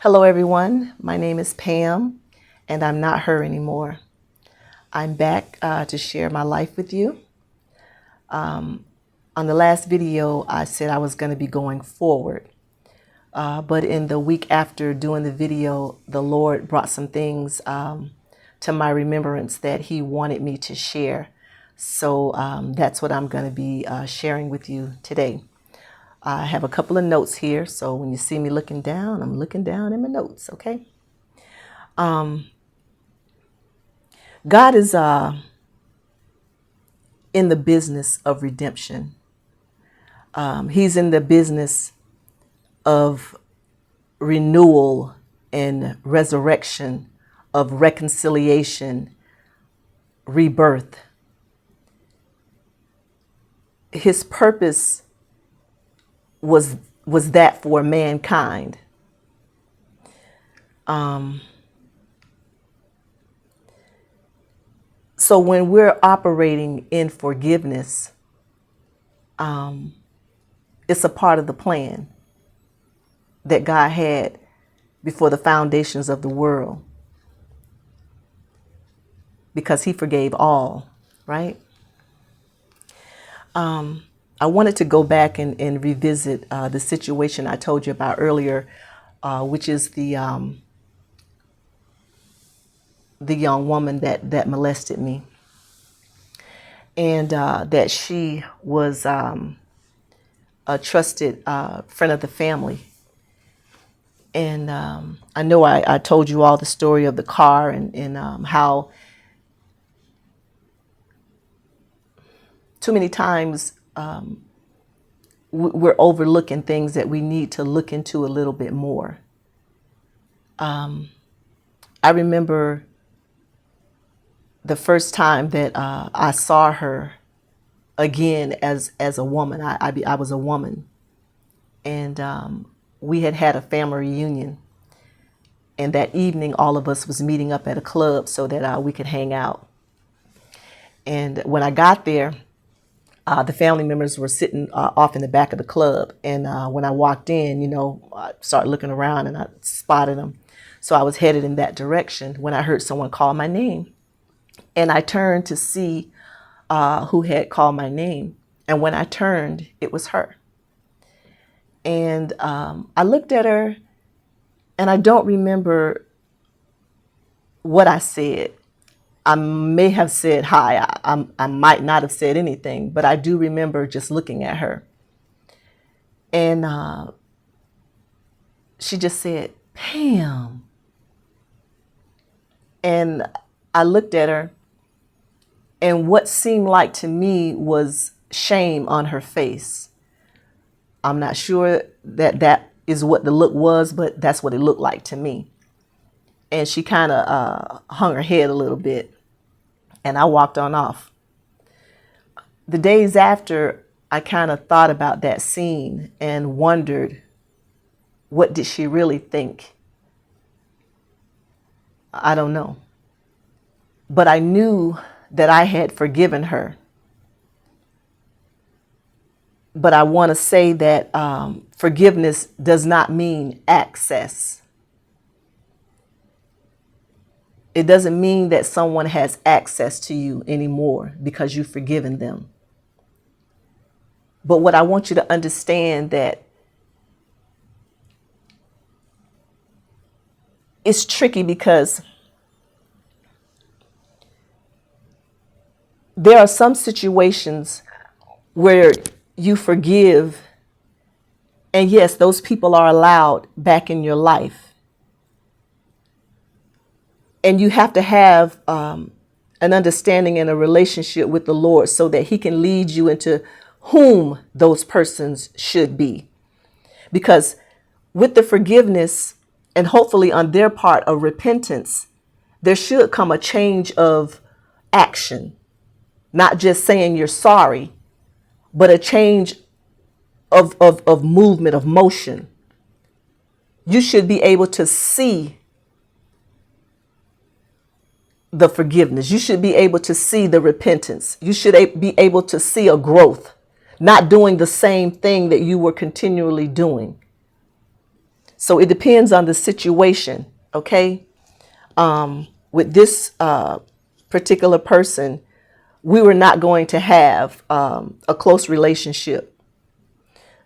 Hello, everyone. My name is Pam, and I'm not her anymore. I'm back to share my life with you. On the last video, I said I was going to be going forward. But in the week after doing the video, the Lord brought some things to my remembrance that He wanted me to share. So that's what I'm going to be sharing with you today. I have a couple of notes here, so when you see me looking down, I'm looking down in my notes, okay? God is in the business of redemption. He's in the business of renewal and resurrection, of reconciliation, rebirth. His purpose was that for mankind. So when we're operating in forgiveness, it's a part of the plan that God had before the foundations of the world, because He forgave all, right? I wanted to go back and revisit the situation I told you about earlier, which is the young woman that molested me, and that she was a trusted friend of the family. And I know I told you all the story of the car and how too many times we're overlooking things that we need to look into a little bit more. I remember the first time that I saw her again as a woman. I was a woman, and we had a family reunion. And that evening, all of us was meeting up at a club so that we could hang out. And when I got there, the family members were sitting off in the back of the club. And when I walked in, I started looking around and I spotted them. So I was headed in that direction when I heard someone call my name. And I turned to see who had called my name. And when I turned, it was her. And I looked at her, and I don't remember what I said. I may have said hi. I might not have said anything, but I do remember just looking at her. And she just said, "Pam." And I looked at her, and what seemed like to me was shame on her face. I'm not sure that is what the look was, but that's what it looked like to me. And she kind of hung her head a little bit, and I walked on off. The days after, I kind of thought about that scene and wondered, what did she really think? I don't know. But I knew that I had forgiven her. But I want to say that forgiveness does not mean access. It doesn't mean that someone has access to you anymore because you've forgiven them. But what I want you to understand, that it's tricky because there are some situations where you forgive, and yes, those people are allowed back in your life. And you have to have an understanding and a relationship with the Lord so that He can lead you into whom those persons should be. Because with the forgiveness, and hopefully on their part a repentance, there should come a change of action. Not just saying you're sorry, but a change of movement, of motion. You should be able to see the forgiveness. You should be able to see the repentance. You should be able to see a growth, not doing the same thing that you were continually doing. So it depends on the situation. Okay. With this particular person, we were not going to have a close relationship.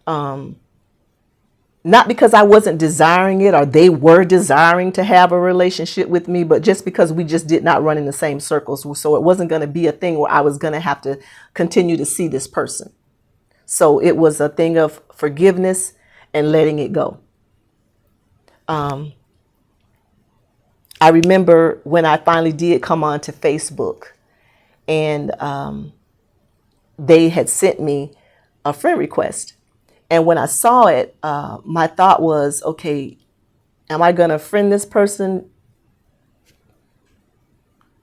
Not because I wasn't desiring it or they were desiring to have a relationship with me, but just because we just did not run in the same circles. So it wasn't going to be a thing where I was going to have to continue to see this person. So it was a thing of forgiveness and letting it go. I remember when I finally did come on to Facebook, and they had sent me a friend request. And when I saw it, my thought was, okay, am I going to friend this person?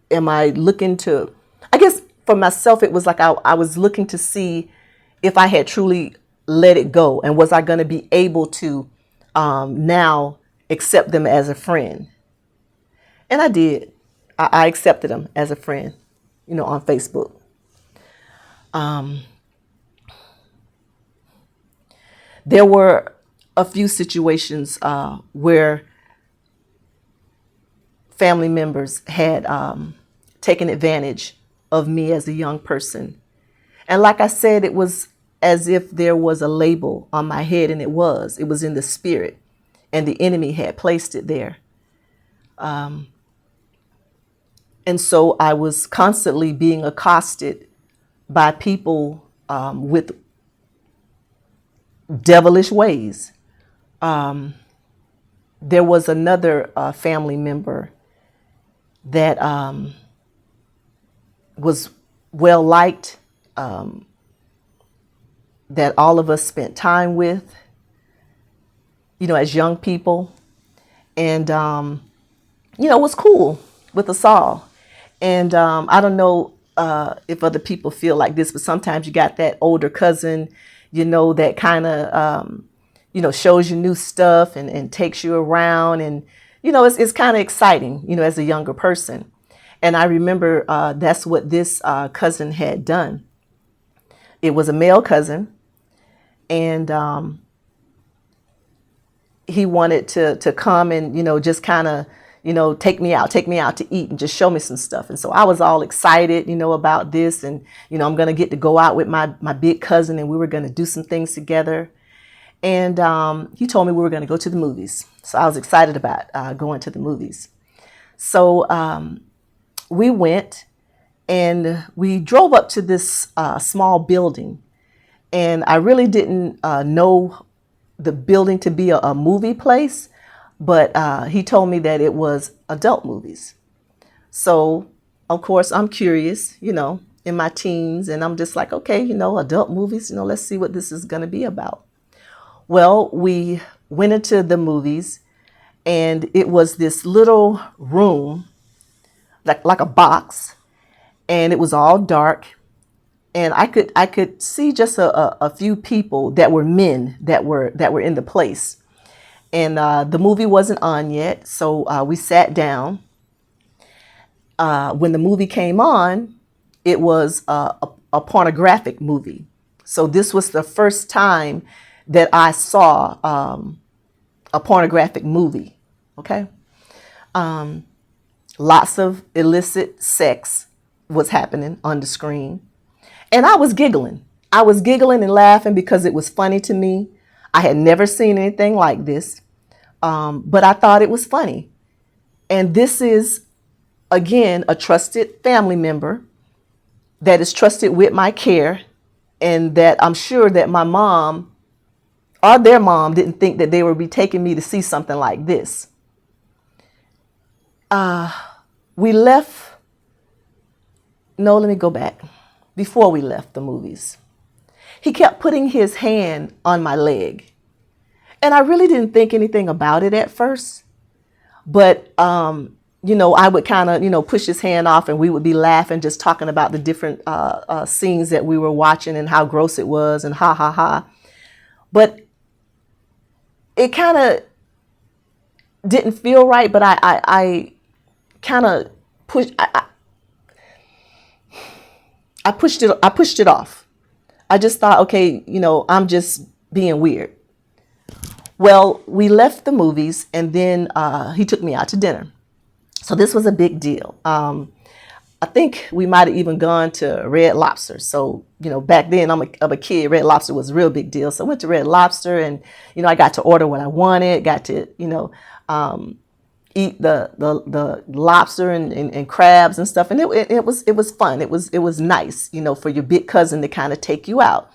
Am I looking to, I guess for myself, it was like I was looking to see if I had truly let it go, and was I going to be able to now accept them as a friend. And I did. I accepted them as a friend, on Facebook. There were a few situations where family members had taken advantage of me as a young person. And like I said, it was as if there was a label on my head, and it was in the spirit, and the enemy had placed it there. And so I was constantly being accosted by people with devilish ways. There was another family member that was well liked, that all of us spent time with, as young people. And, it was cool with us all. And I don't know if other people feel like this, but sometimes you got that older cousin, that kind of, shows you new stuff and takes you around. And, it's kind of exciting, as a younger person. And I remember that's what this cousin had done. It was a male cousin. And he wanted to come and, just kind of, take me out to eat and just show me some stuff. And so I was all excited, about this. And, I'm going to get to go out with my big cousin, and we were going to do some things together. And he told me we were going to go to the movies. So I was excited about going to the movies. So we went, and we drove up to this small building. And I really didn't know the building to be a movie place, but he told me that it was adult movies. So, of course, I'm curious, in my teens, and I'm just like, okay, adult movies, let's see what this is going to be about. Well, we went into the movies, and it was this little room, like a box, and it was all dark. And I could see just a few people that were men that were in the place. And the movie wasn't on yet, so we sat down. When the movie came on, it was a pornographic movie. So this was the first time that I saw a pornographic movie. Okay, lots of illicit sex was happening on the screen. And I was giggling. I was giggling and laughing because it was funny to me. I had never seen anything like this, but I thought it was funny. And this is, again, a trusted family member that is trusted with my care, and that I'm sure that my mom or their mom didn't think that they would be taking me to see something like this. We left. No, let me go back. Before we left the movies, he kept putting his hand on my leg. And I really didn't think anything about it at first. But, I would kind of, push his hand off, and we would be laughing, just talking about the different scenes that we were watching and how gross it was and ha, ha, ha. But it kind of didn't feel right, but I kind of pushed. I pushed it off. I just thought, okay, I'm just being weird. Well, we left the movies, and then he took me out to dinner. So this was a big deal. I think we might have even gone to Red Lobster. So, back then I'm a kid, Red Lobster was a real big deal. So I went to Red Lobster, and, I got to order what I wanted, got to, eat the lobster and crabs and stuff. And it was fun. It was nice, for your big cousin to kind of take you out.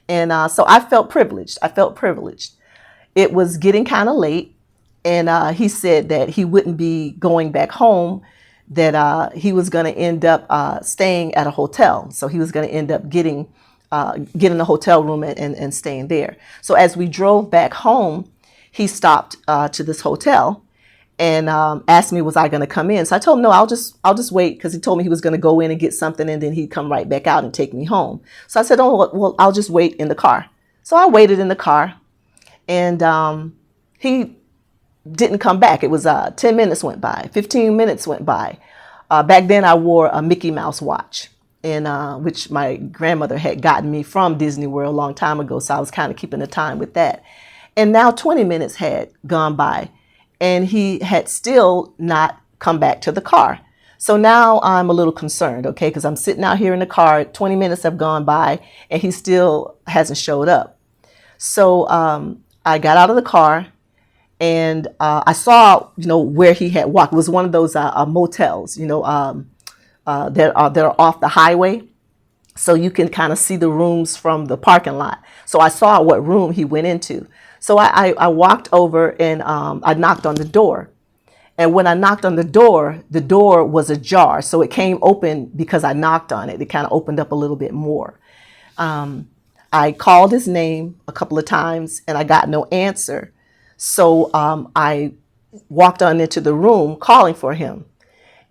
And so I felt privileged. It was getting kind of late, and he said that he wouldn't be going back home, that he was going to end up staying at a hotel. So he was going to end up getting a hotel room and staying there. So as we drove back home, he stopped to this hotel and asked me, was I going to come in? So I told him, no, I'll just wait, because he told me he was going to go in and get something, and then he'd come right back out and take me home. So I said, oh, well, I'll just wait in the car. So I waited in the car, and he didn't come back. It was 10 minutes went by, 15 minutes went by. Back then I wore a Mickey Mouse watch, and which my grandmother had gotten me from Disney World a long time ago. So I was kind of keeping the time with that. And now 20 minutes had gone by, and he had still not come back to the car. So now I'm a little concerned, okay, because I'm sitting out here in the car, 20 minutes have gone by, and he still hasn't showed up. So I got out of the car, and I saw, where he had walked. It was one of those motels, that are off the highway. So you can kind of see the rooms from the parking lot. So I saw what room he went into. So I walked over, and I knocked on the door. And when I knocked on the door was ajar. So it came open because I knocked on it. It kind of opened up a little bit more. I called his name a couple of times, and I got no answer. So I walked on into the room calling for him.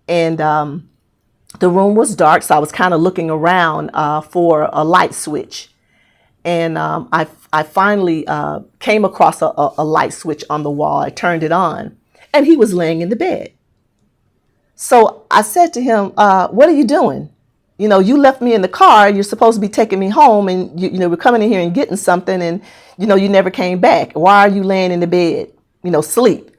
And the room was dark, so I was kind of looking around for a light switch. And I finally came across a light switch on the wall. I turned it on, and he was laying in the bed. So I said to him, what are you doing? You left me in the car. You're supposed to be taking me home, and we're coming in here and getting something, and you never came back. Why are you laying in the bed, sleep?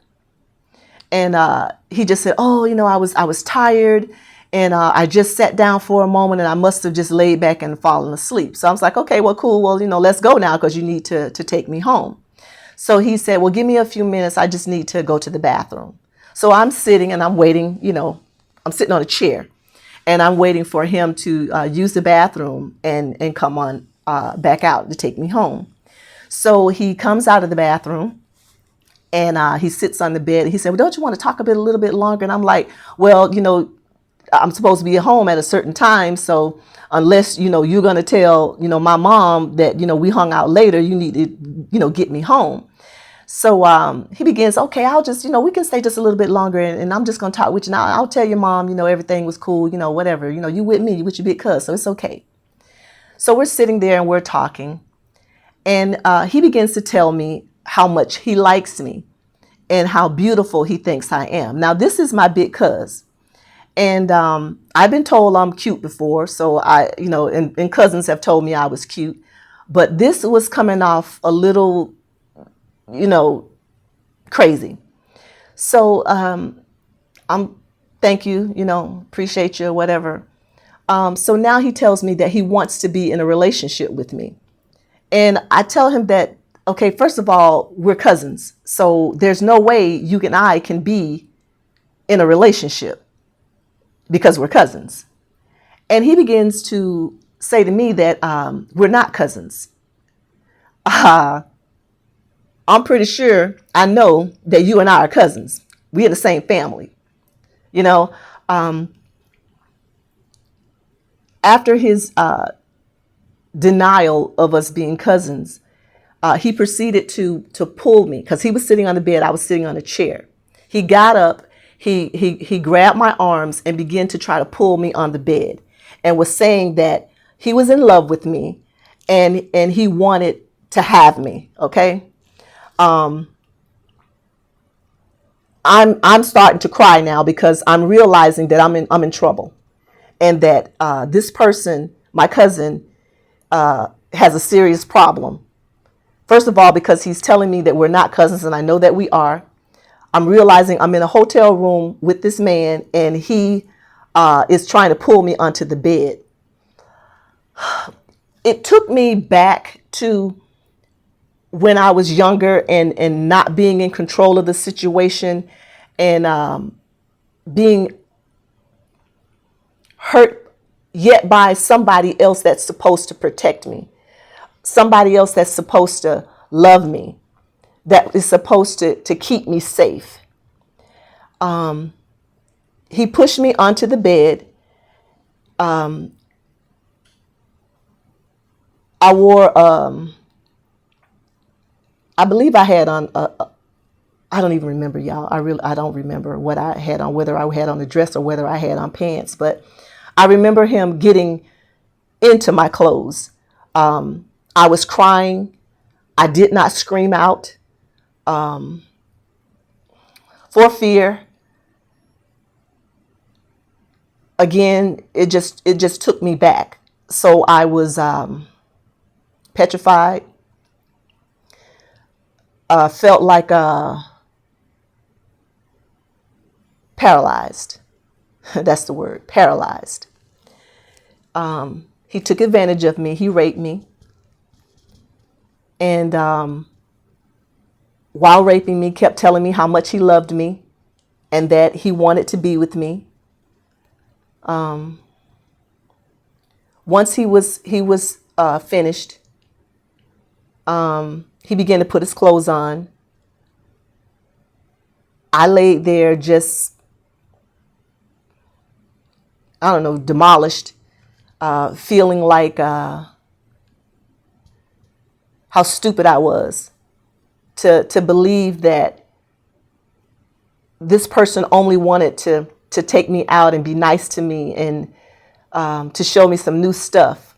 And he just said, oh, I was tired, and I just sat down for a moment, and I must have just laid back and fallen asleep. So I was like, okay, well, cool. Well, let's go now, because you need to take me home. So he said, well, give me a few minutes. I just need to go to the bathroom. So I'm sitting and I'm waiting, I'm sitting on a chair, and I'm waiting for him to use the bathroom and come on back out to take me home. So he comes out of the bathroom, and he sits on the bed. He said, well, don't you want to talk a little bit longer? And I'm like, well, I'm supposed to be at home at a certain time. So unless, you're going to tell, my mom that, we hung out later, you need to, get me home. So he begins, okay, I'll just, we can stay just a little bit longer, and I'm just going to talk with you. Now, I'll tell your mom, everything was cool, whatever, you with me, you with your big cuz, so it's okay. So we're sitting there and we're talking, and he begins to tell me how much he likes me and how beautiful he thinks I am. Now, this is my big cuz. And I've been told I'm cute before. So and cousins have told me I was cute. But this was coming off a little, crazy. So thank you, appreciate you, whatever. So now he tells me that he wants to be in a relationship with me. And I tell him that, okay, first of all, we're cousins. So there's no way you and I can be in a relationship, because we're cousins. And he begins to say to me that we're not cousins. I'm pretty sure I know that you and I are cousins. We're in the same family. After his denial of us being cousins, he proceeded to pull me, because he was sitting on the bed. I was sitting on a chair. He got up. He grabbed my arms and began to try to pull me on the bed, and was saying that he was in love with me, and he wanted to have me. Okay. I'm starting to cry now, because I'm realizing that I'm in trouble, and that this person, my cousin, has a serious problem. First of all, because he's telling me that we're not cousins, and I know that we are. I'm realizing I'm in a hotel room with this man, and he is trying to pull me onto the bed. It took me back to when I was younger and not being in control of the situation, and being hurt yet by somebody else that's supposed to protect me, somebody else that's supposed to love me, that is supposed to keep me safe. He pushed me onto the bed. I wore, I believe I had on, I don't even remember, y'all. I don't remember what I had on, whether I had on a dress or whether I had on pants. But I remember him getting into my clothes. I was crying. I did not scream out for fear. Again, it just took me back. So I was petrified. Felt like paralyzed. That's the word, paralyzed. He took advantage of me. He raped me. And while raping me, kept telling me how much he loved me and that he wanted to be with me. Once he was finished, he began to put his clothes on. I laid there just, I don't know, demolished, feeling like how stupid I was to believe that this person only wanted to take me out and be nice to me and to show me some new stuff,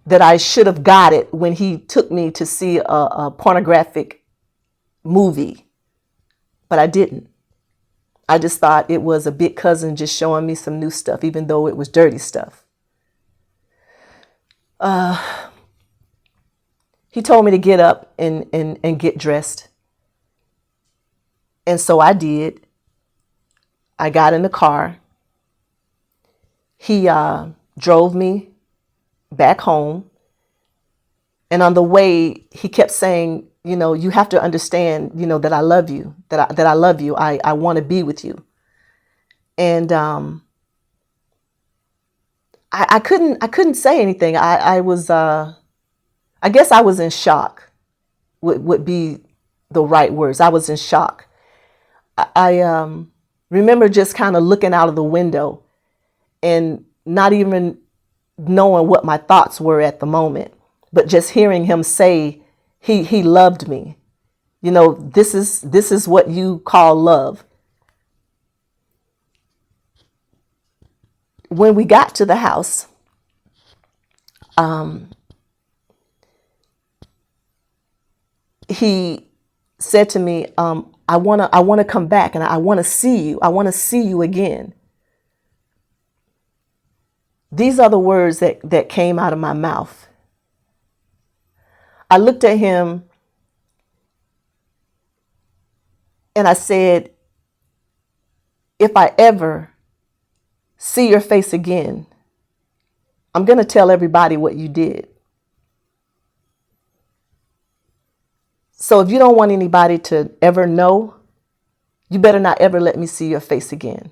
that I should have got it when he took me to see a pornographic movie, but I didn't. I just thought it was a big cousin just showing me some new stuff, even though it was dirty stuff. He told me to get up and get dressed. And so I did. I got in the car. He drove me back home. And on the way, he kept saying, you have to understand, that I love you, that I love you. I want to be with you. And I couldn't say anything. I was, I guess I was in shock, would be the right words. I was in shock. I remember just kind of looking out of the window and not even knowing what my thoughts were at the moment, but just hearing him say he loved me. This is what you call love. When we got to the house, he said to me, I want to come back and I want to see you. I want to see you again. These are the words that came out of my mouth. I looked at him and I said, if I ever see your face again, I'm going to tell everybody what you did. So if you don't want anybody to ever know, you better not ever let me see your face again.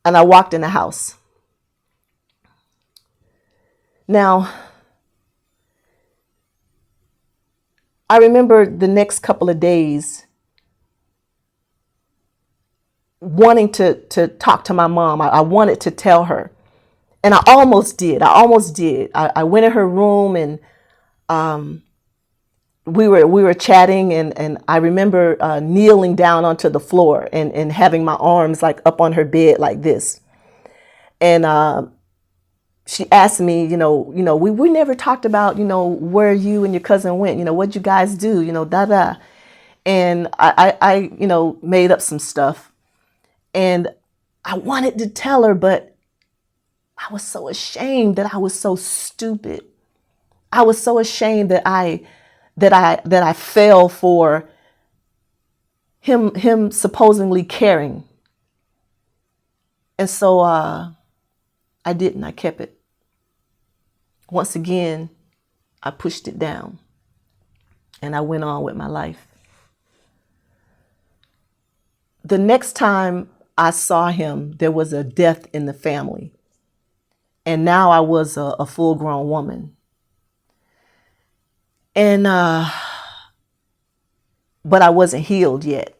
And I walked in the house. Now, I remember the next couple of days wanting to talk to my mom. I wanted to tell her. And I almost did. I went in her room and we were chatting, and I remember kneeling down onto the floor and having my arms like up on her bed like this. And she asked me, we never talked about, where you and your cousin went, what'd you guys do, da da. And I made up some stuff, and I wanted to tell her, but I was so ashamed that I was so stupid. I was so ashamed that I fell for him supposedly caring. And so I didn't. I kept it. Once again, I pushed it down and I went on with my life. The next time I saw him, there was a death in the family. And now I was a full-grown woman. And but I wasn't healed yet.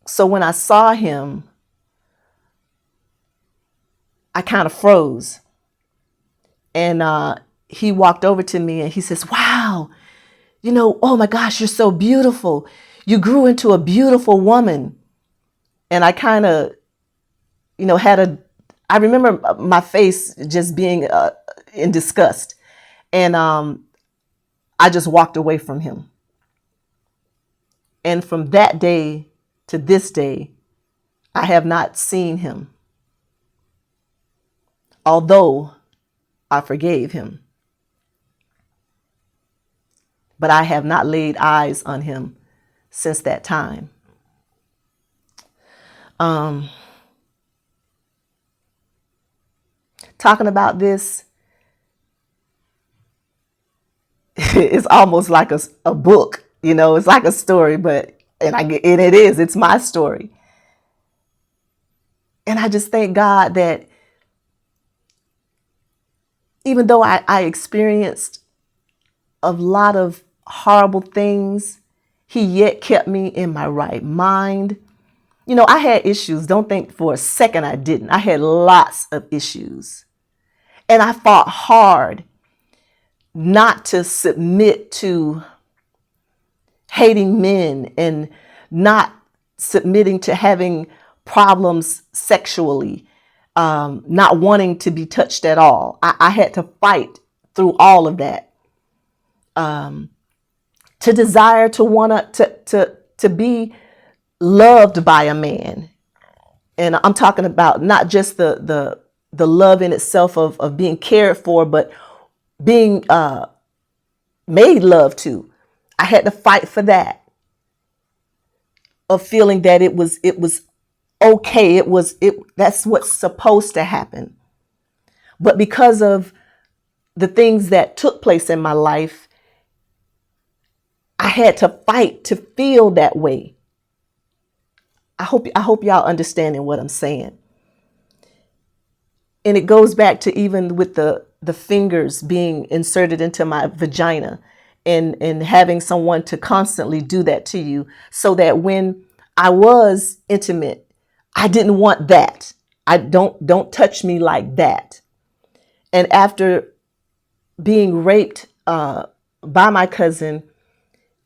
So when I saw him, I kind of froze. And he walked over to me and he says, "Wow, oh my gosh, you're so beautiful. You grew into a beautiful woman." And I kind of, I remember my face just being in disgust. And I just walked away from him. And from that day to this day, I have not seen him. Although I forgave him. But I have not laid eyes on him since that time. Talking about this is almost like a book, it's like a story, and it is, it's my story. And I just thank God that even though I experienced a lot of horrible things, he yet kept me in my right mind. I had issues. Don't think for a second I didn't. I had lots of issues. And I fought hard not to submit to hating men and not submitting to having problems sexually, not wanting to be touched at all. I had to fight through all of that. To desire to want to be loved by a man. And I'm talking about not just the love in itself of being cared for, but being made love to. I had to fight for that. Of feeling that it was okay. That's what's supposed to happen. But because of the things that took place in my life, I had to fight to feel that way. I hope y'all understanding what I'm saying. And it goes back to even with the fingers being inserted into my vagina and having someone to constantly do that to you, so that when I was intimate, I didn't want that. I don't touch me like that. And after being raped by my cousin,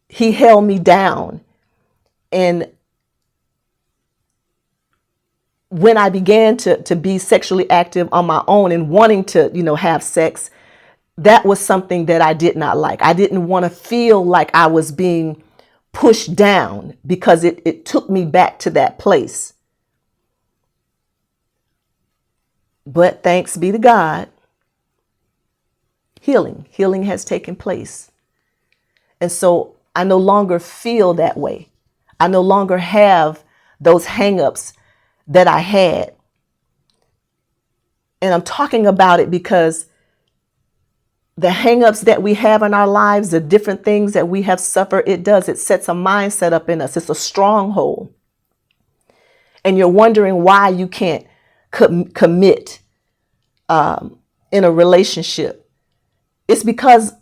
he held me down. And when I began to be sexually active on my own and wanting to, have sex, that was something that I did not like. I didn't want to feel like I was being pushed down, because it took me back to that place. But thanks be to God, healing has taken place. And so I no longer feel that way. I no longer have those hang-ups that I had. And I'm talking about it because the hang-ups that we have in our lives, the different things that we have suffered, it sets a mindset up in us. It's a stronghold. And you're wondering why you can't commit in a relationship. It's because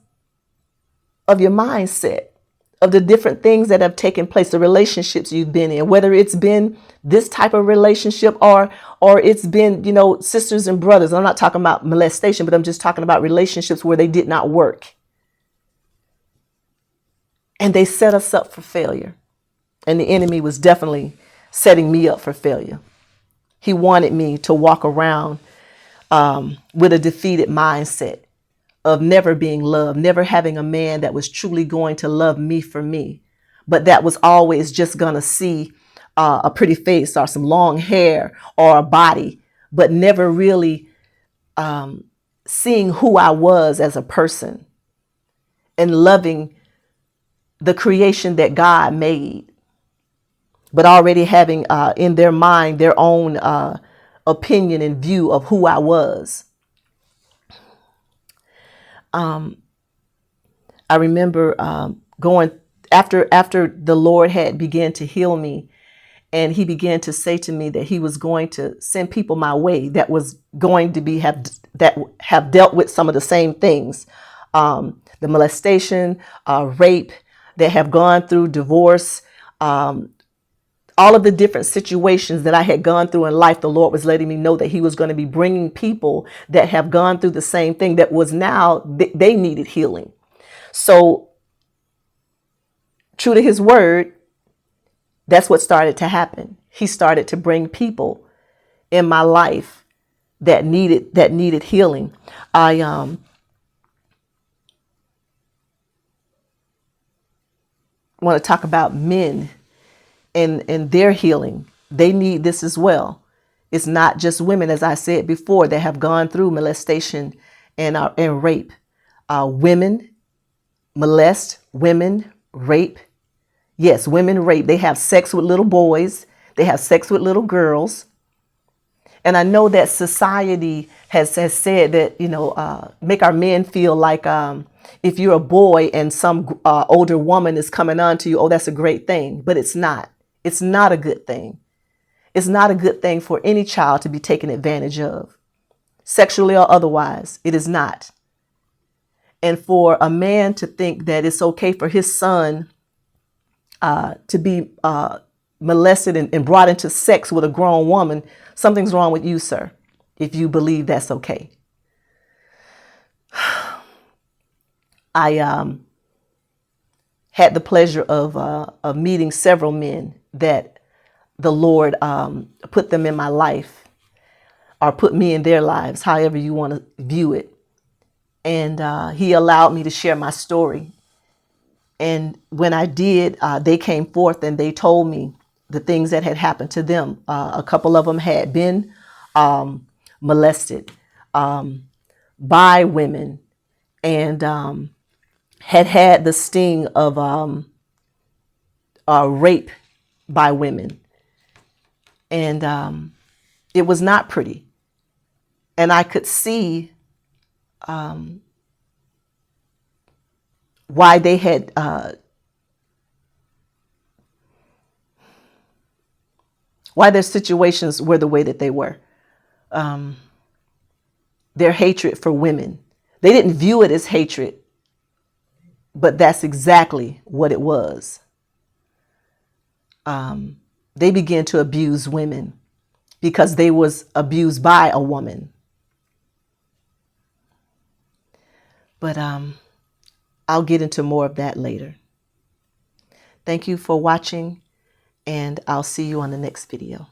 of your mindset, of the different things that have taken place, the relationships you've been in, whether it's been this type of relationship or it's been, sisters and brothers. I'm not talking about molestation, but I'm just talking about relationships where they did not work. And they set us up for failure. And the enemy was definitely setting me up for failure. He wanted me to walk around with a defeated mindset of never being loved, never having a man that was truly going to love me for me, but that was always just going to see a pretty face or some long hair or a body, but never really seeing who I was as a person and loving the creation that God made, but already having in their mind their own opinion and view of who I was. I remember going after the Lord had began to heal me, and he began to say to me that he was going to send people my way that was going to be have dealt with some of the same things, the molestation, rape, that have gone through divorce, all of the different situations that I had gone through in life. The Lord was letting me know that he was going to be bringing people that have gone through the same thing, that was now they needed healing. So true to his word, that's what started to happen. He started to bring people in my life that needed healing. I want to talk about men and their healing. They need this as well. It's not just women, as I said before, that have gone through molestation and rape. Women molest, women rape. Yes, women rape. They have sex with little boys. They have sex with little girls. And I know that society has said that, make our men feel like if you're a boy and some older woman is coming on to you, oh, that's a great thing. But it's not. It's not a good thing. It's not a good thing for any child to be taken advantage of, sexually or otherwise. It is not. And for a man to think that it's okay for his son to be molested and brought into sex with a grown woman, something's wrong with you, sir, if you believe that's okay. I had the pleasure of meeting several men that the Lord put them in my life, or put me in their lives, however you want to view it. And he allowed me to share my story. And when I did, they came forth and they told me the things that had happened to them. A couple of them had been molested by women, and had the sting of rape by women. And it was not pretty. And I could see why they had why their situations were the way that they were. Their hatred for women. They didn't view it as hatred, but that's exactly what it was. They began to abuse women because they was abused by a woman. But I'll get into more of that later. Thank you for watching, and I'll see you on the next video.